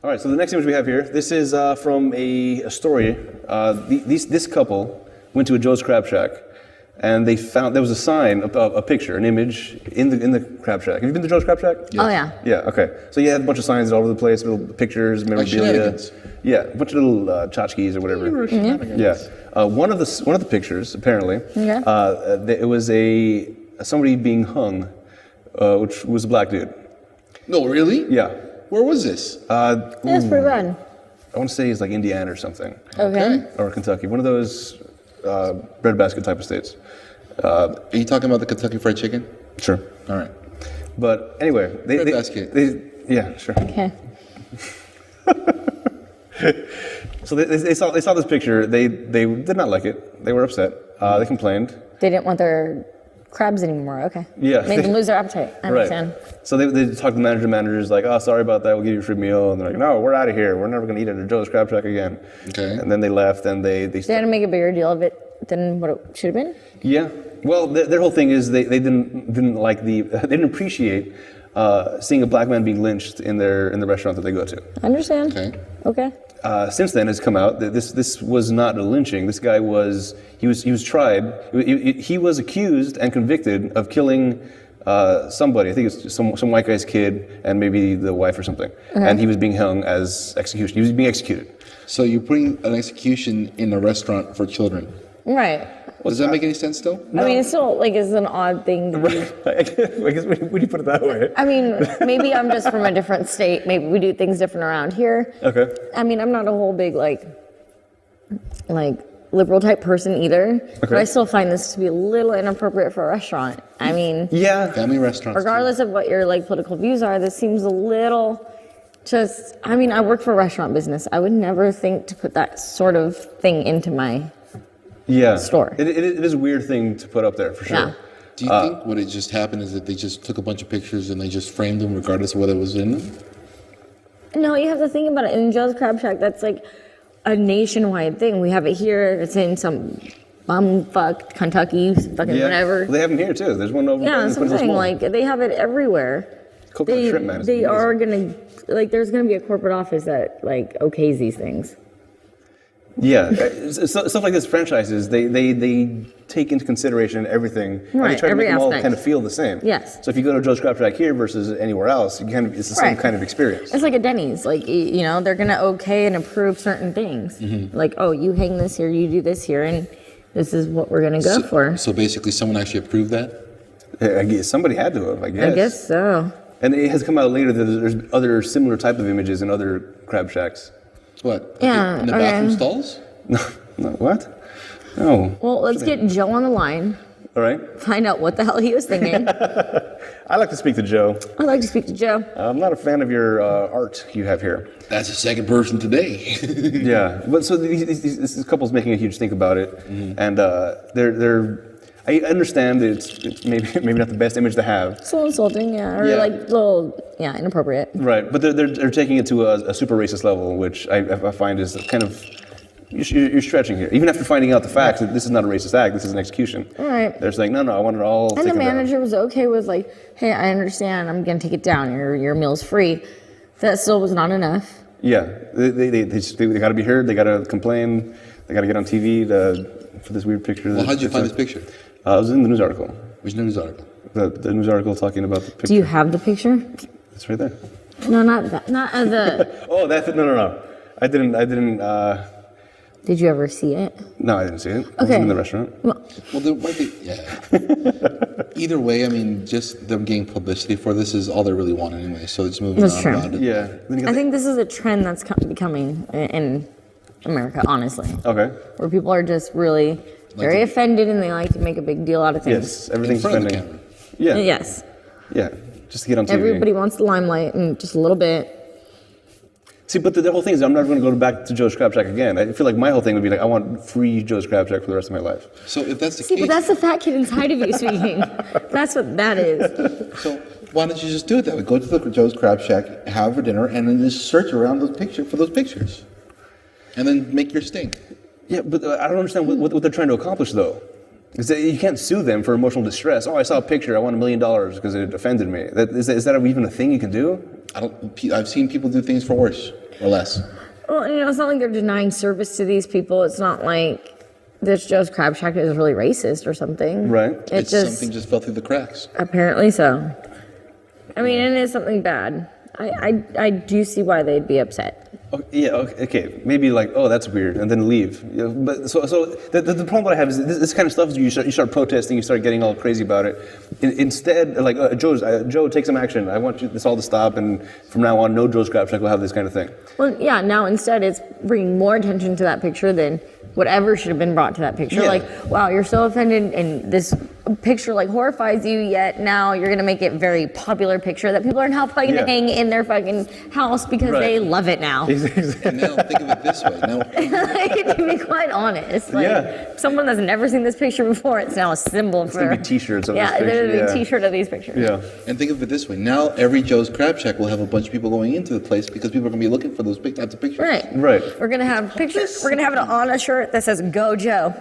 All right, so the next image we have here, this is from a story. This couple went to a Joe's Crab Shack, and they found there was a sign, a picture, an image in the Crab Shack. Have you been to Joe's Crab Shack? Yes. Oh yeah. Yeah. Okay. So you had a bunch of signs all over the place, little pictures, memorabilia. Yeah, a bunch of little tchotchkes or whatever. Yeah. One of the pictures apparently, it was somebody being hung, which was a black dude. No, really? Yeah. Where was this? That's pretty bad. I want to say it's like Indiana or something. Okay. Or Kentucky, one of those breadbasket type of states. Are you talking about the Kentucky Fried Chicken? Sure. All right. But anyway, yeah, sure. Okay. So they saw this picture. They did not like it. They were upset. They complained. They didn't want their crabs anymore. Okay. Yeah. Made them lose their appetite. I understand. So they talked to the manager. The manager's like, oh, sorry about that. We'll give you a free meal. And they're like, no, we're out of here. We're never going to eat at a Joe's Crab Shack again. Okay. And then they left, and they had to make a bigger deal of it than what it should have been. Yeah. Well, their whole thing is they didn't like they didn't appreciate seeing a black man being lynched in the restaurant that they go to. I understand. Okay. Since then, it's come out that this was not a lynching. This guy was tried. He was accused and convicted of killing somebody. I think it's some white guy's kid and maybe the wife or something. Okay. And he was being hung as execution. He was being executed. So you're putting an execution in a restaurant for children. Right. Does that make any sense still? No. I mean, it's still like it's an odd thing to do. I guess when you put it that way. I mean, maybe I'm just from a different state. Maybe we do things different around here. Okay. I mean, I'm not a whole big like liberal type person either. Okay. But I still find this to be a little inappropriate for a restaurant. I mean, yeah, family restaurants. Regardless of what your like political views are, this seems a little. I mean, I work for a restaurant business. I would never think to put that sort of thing into my store. It is a weird thing to put up there for sure. Yeah. Do you think what had just happened is that they just took a bunch of pictures and they just framed them regardless of whether it was in them? No, you have to think about it. In Joe's Crab Shack, that's like a nationwide thing. We have it here. It's in some bumfuck Kentucky, fucking whatever. Well, they have them here too. There's one over. Yeah, that's what I'm saying. Like they have it everywhere. Coconut shrimp, man. They are gonna there's gonna be a corporate office that like okays these things. Yeah, stuff like this, franchises, they take into consideration everything. Right, and they try to make them all aspect. kind of feel the same. Yes. So if you go to Joe's Crab Shack here versus anywhere else, it's the same kind of experience. It's like a Denny's. Like, you know, they're going to okay and approve certain things. Mm-hmm. Like, oh, you hang this here, you do this here, and this is what we're going to go for. So basically someone actually approved that? I guess somebody had to have, I guess. I guess so. And it has come out later that there's other similar type of images in other crab shacks. What? Yeah. In the bathroom stalls? No, what? No. Well, let's get Joe on the line. All right. Find out what the hell he was thinking. I like to speak to Joe. I'd like to speak to Joe. I'm not a fan of your art you have here. That's the second person today. Yeah. But so this couple's making a huge think about it, and I understand that it's maybe not the best image to have. It's a little insulting, or like a little, inappropriate. Right, but they're taking it to a super racist level, which I find is kind of, you're stretching here. Even after finding out the facts that this is not a racist act, this is an execution. Right. They're saying, no, I want it all. And the manager was okay with like, hey, I understand, I'm gonna take it down. Your meal's free. That still was not enough. Yeah, they got to be heard. They got to complain. They got to get on TV for this weird picture. Well, how did you find this picture? It was in the news article. Which news article? The news article talking about the picture. Do you have the picture? It's right there. No, not that. Not the. Oh, that's it. No. I didn't. Did you ever see it? No, I didn't see it. Okay. I was in the restaurant. Well, there might be. Yeah. Either way, I mean, just them getting publicity for this is all they really want anyway. So it's moving on around it. Yeah. I think this is a trend that's becoming in America, honestly. Okay. Where people are just really very offended and they like to make a big deal out of things. Yes, everything's In front of the offending. camera. Yeah. Yes. Yeah. Just to get on TV. Everybody wants the limelight and just a little bit. See, but the whole thing is I'm never going to go back to Joe's Crab Shack again. I feel like my whole thing would be like, I want free Joe's Crab Shack for the rest of my life. So if that's the See, case, but that's the fat kid inside of you speaking. That's what that is. so why don't you just do it that way? Go to the Joe's Crab Shack, have for dinner, and then just search around for those pictures, and then make your sting. Yeah, but I don't understand what they're trying to accomplish, though. Because you can't sue them for emotional distress. Oh, I saw a picture. I want $1 million because it offended me. Is that even a thing you can do? I've seen people do things for worse or less. Well, it's not like they're denying service to these people. It's not like this Joe's Crab Shack is really racist or something. Right. It's something just fell through the cracks. Apparently so. I mean, it is something bad. I do see why they'd be upset. Okay. Maybe like, oh, that's weird, and then leave. But so the problem that I have is this kind of stuff is you start protesting, you start getting all crazy about it. Instead, like Joe, take some action. I want this all to stop, and from now on, no Joe's Crab Shack will have this kind of thing. Well, yeah. Now instead, it's bringing more attention to that picture than whatever should have been brought to that picture. Yeah. Like, wow, you're so offended, and this picture like horrifies you. Yet now you're gonna make it a very popular picture that people are now probably gonna hang in their fucking house because they love it now. And now think of it this way. Now, To be quite honest, like someone that's never seen this picture before, it's now a symbol for. Gonna be T-shirts of this picture. There's gonna be a T-shirt of these pictures. Yeah. and think of it this way. Now every Joe's Crab Shack will have a bunch of people going into the place because people are going to be looking for those big types of pictures. Right. We're gonna have pictures. We're gonna have it on a shirt that says "Go Joe."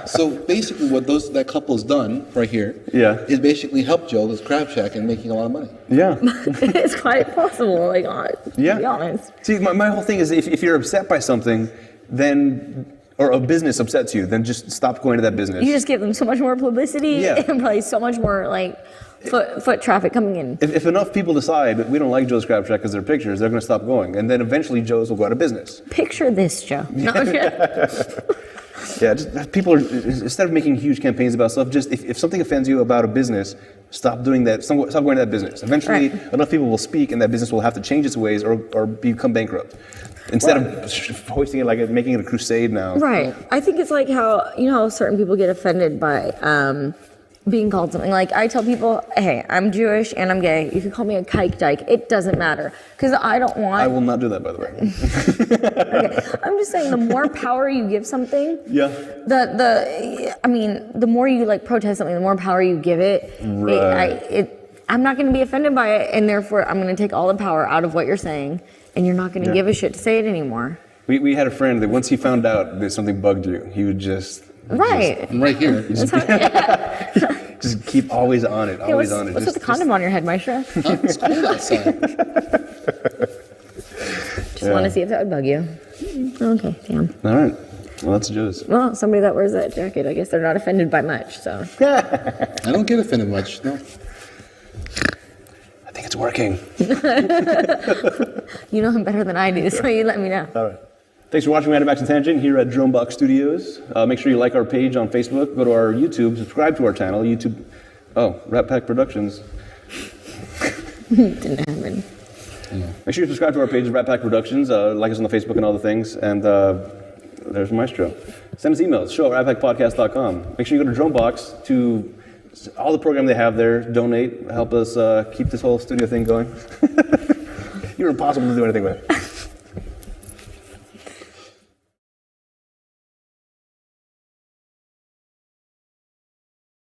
So basically, what that couple has done right here is basically help Joe's Crab Shack in making a lot of money. Yeah. It's quite possible. Like, to be honest. See, my whole thing is if you're upset by something, then or a business upsets you, then just stop going to that business. You just give them so much more publicity and probably so much more like foot traffic coming in. If enough people decide we don't like Joe's Crab Shack because they're pictures, they're going to stop going, and then eventually Joe's will go out of business. Picture this, Joe. No, Yeah, just people are, instead of making huge campaigns about stuff, just if something offends you about a business, stop doing that. Stop going to that business. Eventually, enough people will speak, and that business will have to change its ways or become bankrupt. Instead of hoisting it like making it a crusade now. Right. I think it's like how certain people get offended by being called something. Like I tell people, hey, I'm Jewish and I'm gay. You can call me a kike dyke. It doesn't matter because I don't want. I will not do that, by the way. Okay. I'm just saying, the more power you give something, the more you like protest something, the more power you give it. Right. I'm not going to be offended by it, and therefore I'm going to take all the power out of what you're saying, and you're not going to give a shit to say it anymore. We had a friend that once he found out that something bugged you, he would just. I'm right here. Just keep always on it, always on it. What's with the condom on your head, Maestro? It's cold outside. Just want to see if that would bug you. Okay, damn. All right. Well, that's Joe's. Well, somebody that wears that jacket, I guess they're not offended by much, so. I don't get offended much, no. I think it's working. You know him better than I do, so you let me know. All right. Thanks for watching Random Acts and Tangent here at Dromebox Studios. Make sure you like our page on Facebook, go to our YouTube, subscribe to our channel, YouTube. Oh, Rat Pack Productions. Didn't happen. Yeah. Make sure you subscribe to our page, Rat Pack Productions. Like us on the Facebook and all the things. And there's Maestro. Send us emails, show@ratpackpodcast.com. Make sure you go to Dromebox to all the program they have there. Donate, help us keep this whole studio thing going. You're impossible to do anything with.